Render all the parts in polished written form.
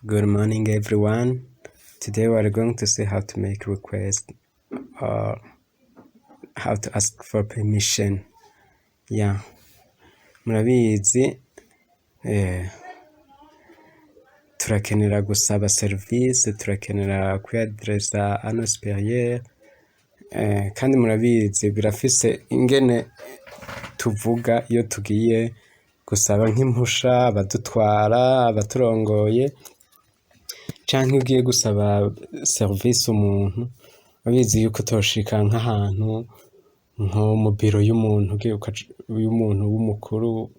Good morning, everyone. Today we are going to see how to make request or how to ask for permission. Yeah, murabizi turakenera gusaba service, turakenera kwiadresa ano superieur, kandi murabizi birafise ingene tuvuga iyo tugiye gusaba nk'impusha abadutwara, abaturongoye, canke iyo ugiye gusaba service umuntu urabizi yuko utoshika nk'ahantu nko mu biro y'umuntu y'umuntu w'umukuru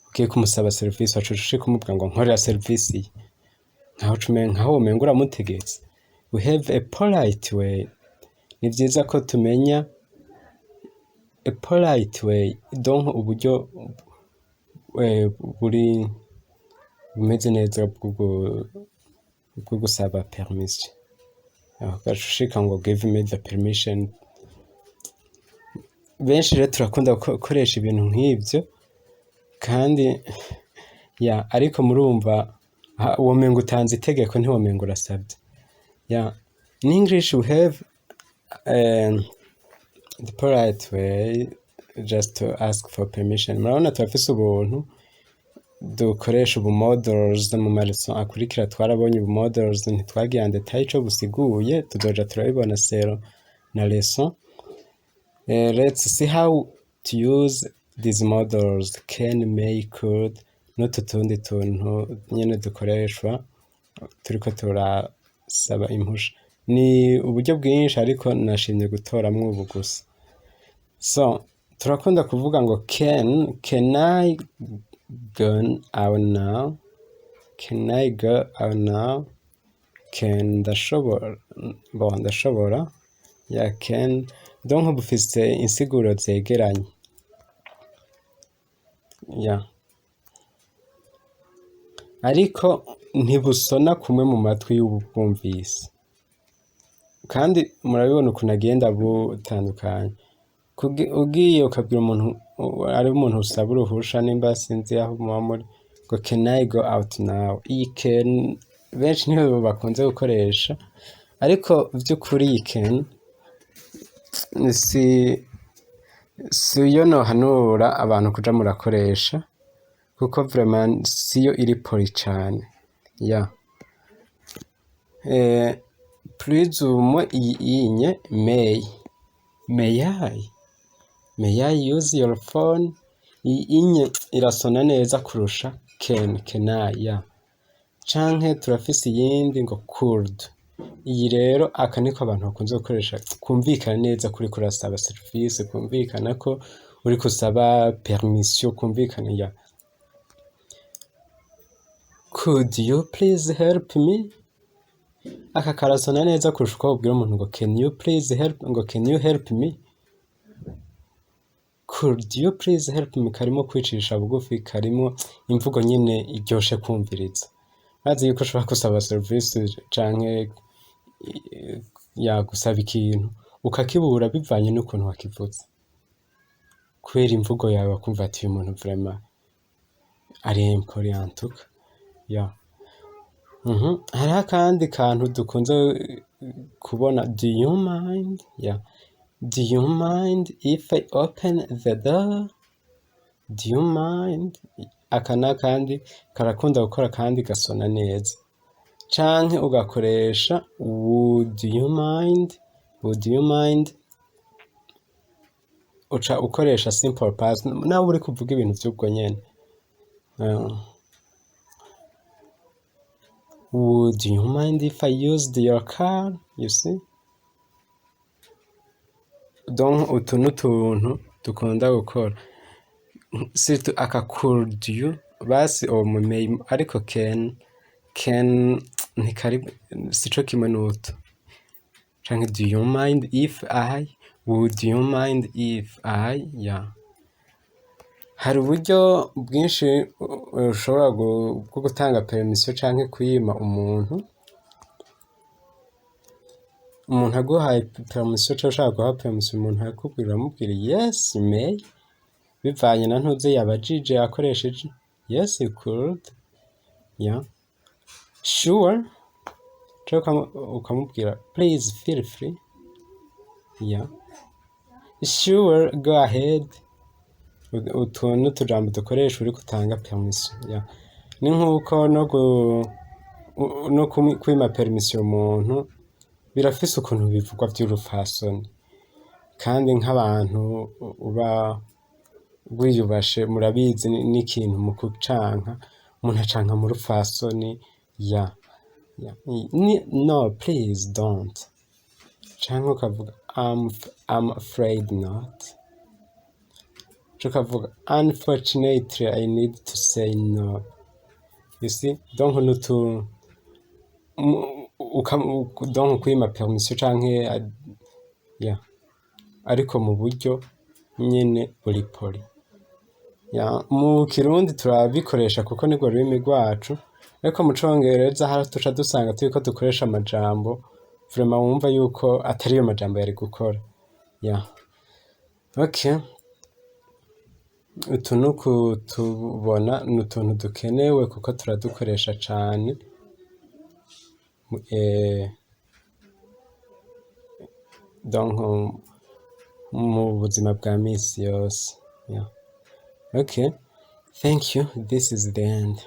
ugiye kumusaba service waca ushika umubwira ngo nkorera service iyi nkaho womenga uramutegetse. We have a polite way. Ni vyiza ko tumenya a polite way, donc uburyo bumeze neza bwo gusaba permission. Ugaca ushika ngo give me the permission. Benshi rero turakunda gukoresha ibintu nk'ivyo kandi ariko murumva womenga utanze itegeko ntiwomenga urasavye. In English we have the polite way just to ask for permission. Murabona turafise ubuntu dukoresha ubu models mu maleson akurikira. Twarabonye ubu models ntitwagiye en detail ico busiguye, tuzoja turabibona sero na leson. Let's see how to use these models: can, may, could, n'utu tundi tuntu nyene dukoreshwa turiko turasaba impusha. Ni uburyo bwinshi ariko nashimye gutoramwo ubu gusa. So turakunda kuvuga ngo can I go out now? Can I go out now? Can ndashobora. Can donc bufise insiguro zegeranye. Ariko ntibusona kumwe mu matwi y'ubwumvise. Kandi murabibona ukuntu agenda butandukanye. Ugiye ukabwira umuntu ari umuntu usaba uruhusha nimba sinzi aho muba muri ngo can I go out now? Iyi can benshi niho bakunze gukoresha, ariko vy'ukuri iyi can siyo nohanura abantu kuja murakoresha kuko vraiment siyo iri poli cane. Presume iyi may I use your phone? Iyi irasona neza kurusha can I. Canke turafise iyindi ngo could. Iyi rero aka niko abantu bakunze gukoresha kumvikana neza kuri kurasaba service, kumvikana ko uri kusaba permission, kumvikana. Could you please help me? Aka karasona neza kurusha uko ubwira umuntu ngo can you please help, ngo can you help me? Could you please help me karimo kwicisha bugufi, karimo imvugo nyene iryoshe kumviriza. Bazi yuko ushobora gusaba service canke gusaba ikintu ukakibura bivanye n'ukuntu wakivuze, kubera imvugo yawe wakumva ati uyu muntu vraiment ari important. Hariho akandi kantu dukunze kubona, do you mind? Do you mind if I open the door? Do you mind? Aka nakandi karakunda gukora kandi gasona neza. Canke ugakoresha would you mind? Would you mind? Uca ukoresha simple past nawe uri kuvuga ibintu vy'ubwo nyene. Would you mind if I used your car? You see? Donc utu n'utuntu dukunda gukora. Surtout aka could you basi may, ariko can ntikari sico kimwe n'utu. Canke do you mind if I? Would you mind if I? Hari uburyo bwinshi ushobora bwo gutanga permission canke kuyima umuntu. Umuntu aguhaye permission canke ushaka guha permission umuntu akubwira yes may, bivanye na ntuze yabajije akoresheje. Yes, you could. Yeah. Sure. Canke ukamubwira please feel free. Yeah. Sure, go ahead. Utu ni utujambo dukoresha uriko utanga permission. Yeah. Ni nkuko no kwima permission umuntu birafise ukuntu bivugwa vy'urufasoni. Kandi nk'abantu uba wiyubashe murabizi n'ikintu mu kucanka umuntu acanka mu rufasoni. Yeah. Yeah. No, please don't. Canke ukavuga I'm afraid not. Ukavuga unfortunately I need to say no. You see? Donc donc kwima permission canke yeah. Ariko mu buryo nyene buri poli. Yeah. Mu Kirundi turabikoresha kuko nirwo rurimi rwacu. Ariko mu Congereza hari tuca dusanga turiko dukoresha amajambo vraiment wumva yuko atariyo majambo yari gukora. Yeah. Okay. Utu nuku tubona ni utuntu dukenewe kuko turadukoresha cane. Donc mu buzima bwa misi yose. Yeah. Okay. Thank you. This is the end.